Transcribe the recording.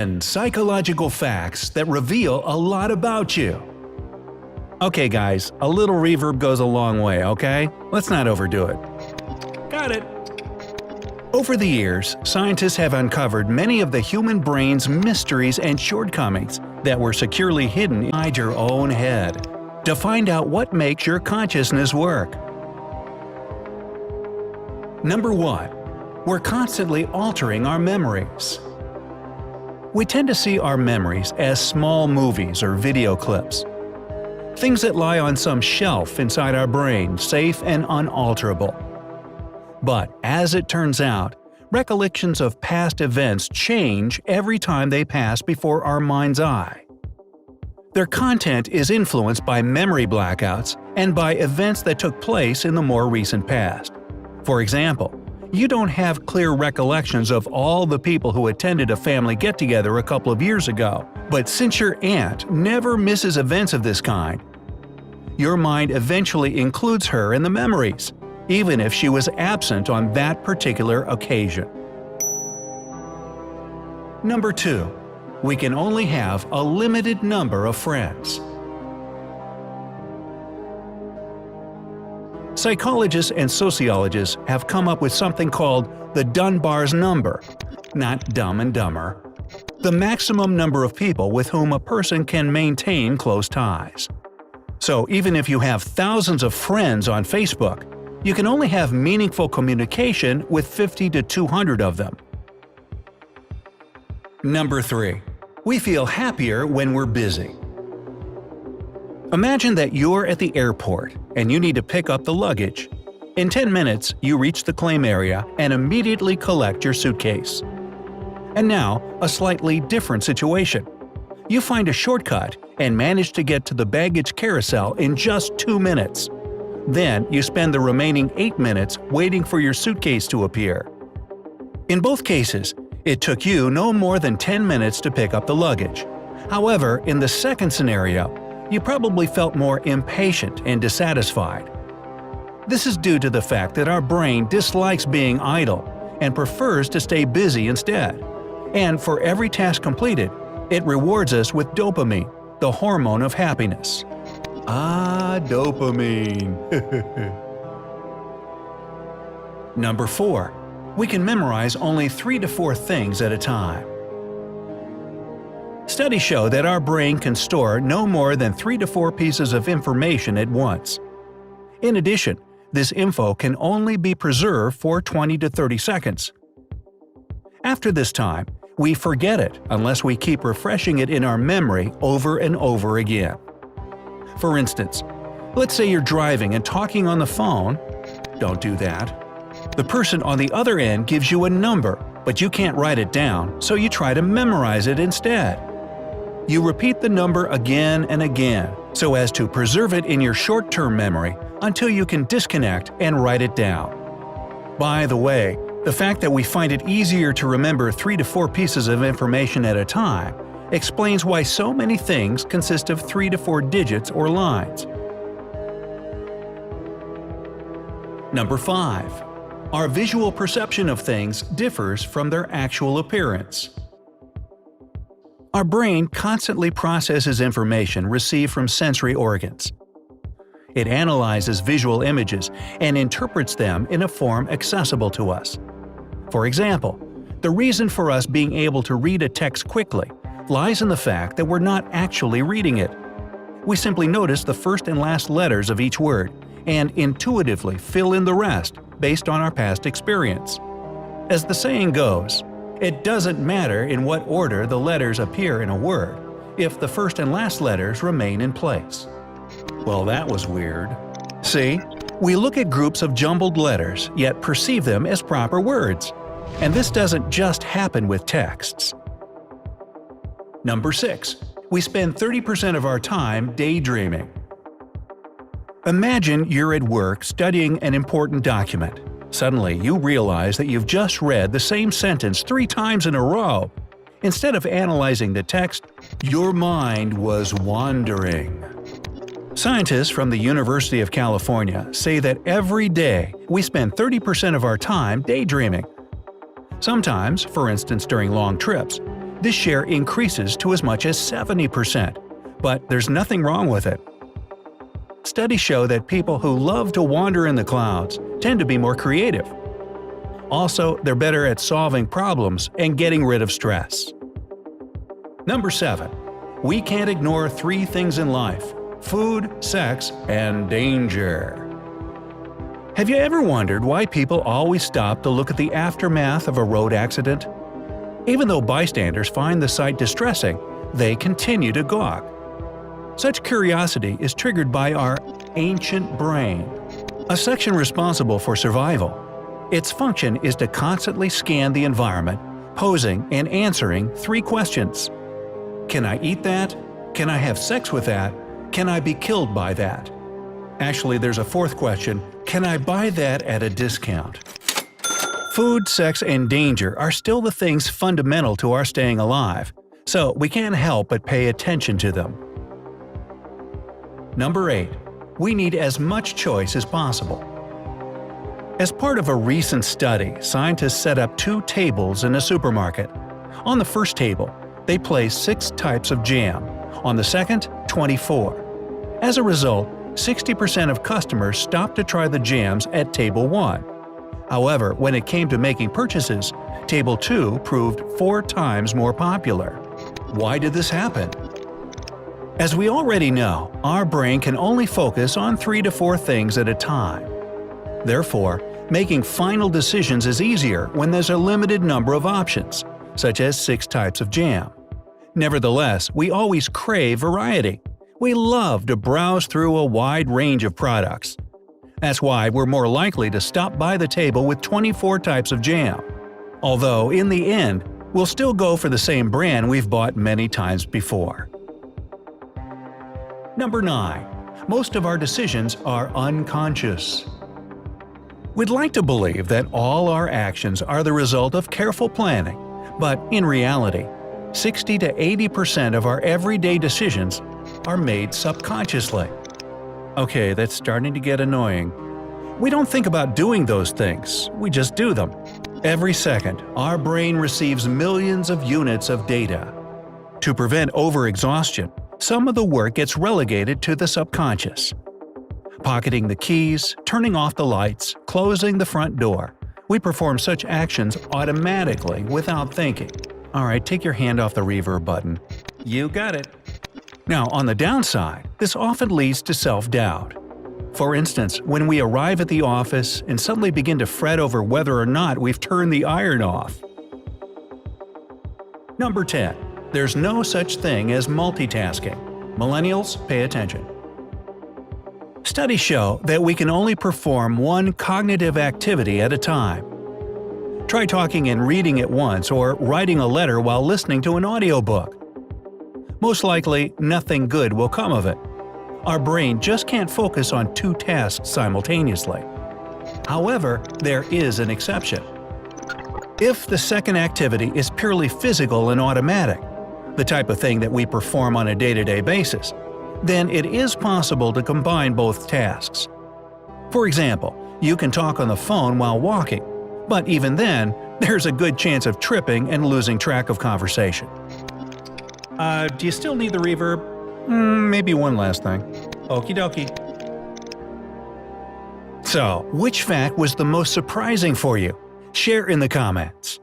and psychological facts that reveal a lot about you. Okay guys, a little reverb goes a long way, okay? Let's not overdo it. Got it! Over the years, scientists have uncovered many of the human brain's mysteries and shortcomings that were securely hidden inside your own head. To find out what makes your consciousness work. Number 1. We're constantly altering our memories. We tend to see our memories as small movies or video clips. Things that lie on some shelf inside our brain, safe and unalterable. But as it turns out, recollections of past events change every time they pass before our mind's eye. Their content is influenced by memory blackouts and by events that took place in the more recent past. For example, you don't have clear recollections of all the people who attended a family get-together a couple of years ago, but since your aunt never misses events of this kind, your mind eventually includes her in the memories, even if she was absent on that particular occasion. Number 2. We can only have a limited number of friends. Psychologists and sociologists have come up with something called the Dunbar's number, not Dumb and Dumber, the maximum number of people with whom a person can maintain close ties. So even if you have thousands of friends on Facebook, you can only have meaningful communication with 50 to 200 of them. Number 3. We feel happier when we're busy. Imagine that you're at the airport and you need to pick up the luggage. In 10 minutes, you reach the claim area and immediately collect your suitcase. And now, a slightly different situation. You find a shortcut and manage to get to the baggage carousel in just 2 minutes. Then you spend the remaining 8 minutes waiting for your suitcase to appear. In both cases, it took you no more than 10 minutes to pick up the luggage. However, in the second scenario, you probably felt more impatient and dissatisfied. This is due to the fact that our brain dislikes being idle and prefers to stay busy instead. And for every task completed, it rewards us with dopamine, the hormone of happiness. Ah, dopamine. Number 4. We can memorize only 3 to 4 things at a time. Studies show that our brain can store no more than 3 to 4 pieces of information at once. In addition, this info can only be preserved for 20 to 30 seconds. After this time, we forget it unless we keep refreshing it in our memory over and over again. For instance, let's say you're driving and talking on the phone. Don't do that. The person on the other end gives you a number, but you can't write it down, so you try to memorize it instead. You repeat the number again and again, so as to preserve it in your short-term memory until you can disconnect and write it down. By the way, the fact that we find it easier to remember 3 to 4 pieces of information at a time explains why so many things consist of 3 to 4 digits or lines. Number 5. Our visual perception of things differs from their actual appearance. Our brain constantly processes information received from sensory organs. It analyzes visual images and interprets them in a form accessible to us. For example, the reason for us being able to read a text quickly lies in the fact that we're not actually reading it. We simply notice the first and last letters of each word and intuitively fill in the rest based on our past experience. As the saying goes, it doesn't matter in what order the letters appear in a word, if the first and last letters remain in place. Well, that was weird. See, we look at groups of jumbled letters, yet perceive them as proper words. And this doesn't just happen with texts. Number 6. We spend 30% of our time daydreaming. Imagine you're at work studying an important document. Suddenly, you realize that you've just read the same sentence 3 times in a row. Instead of analyzing the text, your mind was wandering. Scientists from the University of California say that every day we spend 30% of our time daydreaming. Sometimes, for instance during long trips, this share increases to as much as 70%, but there's nothing wrong with it. Studies show that people who love to wander in the clouds tend to be more creative. Also, they're better at solving problems and getting rid of stress. Number 7. We can't ignore 3 things in life: food, sex, and danger. Have you ever wondered why people always stop to look at the aftermath of a road accident? Even though bystanders find the sight distressing, they continue to gawk. Such curiosity is triggered by our ancient brain, a section responsible for survival. Its function is to constantly scan the environment, posing and answering 3 questions. Can I eat that? Can I have sex with that? Can I be killed by that? Actually, there's a 4th question: can I buy that at a discount? Food, sex, and danger are still the things fundamental to our staying alive, so we can't help but pay attention to them. Number 8. We need as much choice as possible. As part of a recent study, scientists set up 2 tables in a supermarket. On the first table, they placed 6 types of jam. On the second, 24. As a result, 60% of customers stopped to try the jams at Table 1. However, when it came to making purchases, Table 2 proved 4 times more popular. Why did this happen? As we already know, our brain can only focus on 3 to 4 things at a time. Therefore, making final decisions is easier when there's a limited number of options, such as 6 types of jam. Nevertheless, we always crave variety. We love to browse through a wide range of products. That's why we're more likely to stop by the table with 24 types of jam. Although, in the end, we'll still go for the same brand we've bought many times before. Number 9. Most of our decisions are unconscious. We'd like to believe that all our actions are the result of careful planning, but in reality, 60 to 80% of our everyday decisions are made subconsciously. Okay, that's starting to get annoying. We don't think about doing those things, we just do them. Every second, our brain receives millions of units of data. To prevent overexhaustion, some of the work gets relegated to the subconscious. Pocketing the keys, turning off the lights, closing the front door. We perform such actions automatically without thinking. Alright, take your hand off the reverb button. You got it. Now, on the downside, this often leads to self-doubt. For instance, when we arrive at the office and suddenly begin to fret over whether or not we've turned the iron off. Number 10. There's no such thing as multitasking. Millennials, pay attention. Studies show that we can only perform one cognitive activity at a time. Try talking and reading at once or writing a letter while listening to an audiobook. Most likely, nothing good will come of it. Our brain just can't focus on 2 tasks simultaneously. However, there is an exception. If the second activity is purely physical and automatic, the type of thing that we perform on a day-to-day basis, then it is possible to combine both tasks. For example, you can talk on the phone while walking, but even then, there's a good chance of tripping and losing track of conversation. Do you still need the reverb? Maybe one last thing. Okie dokie. So, which fact was the most surprising for you? Share in the comments.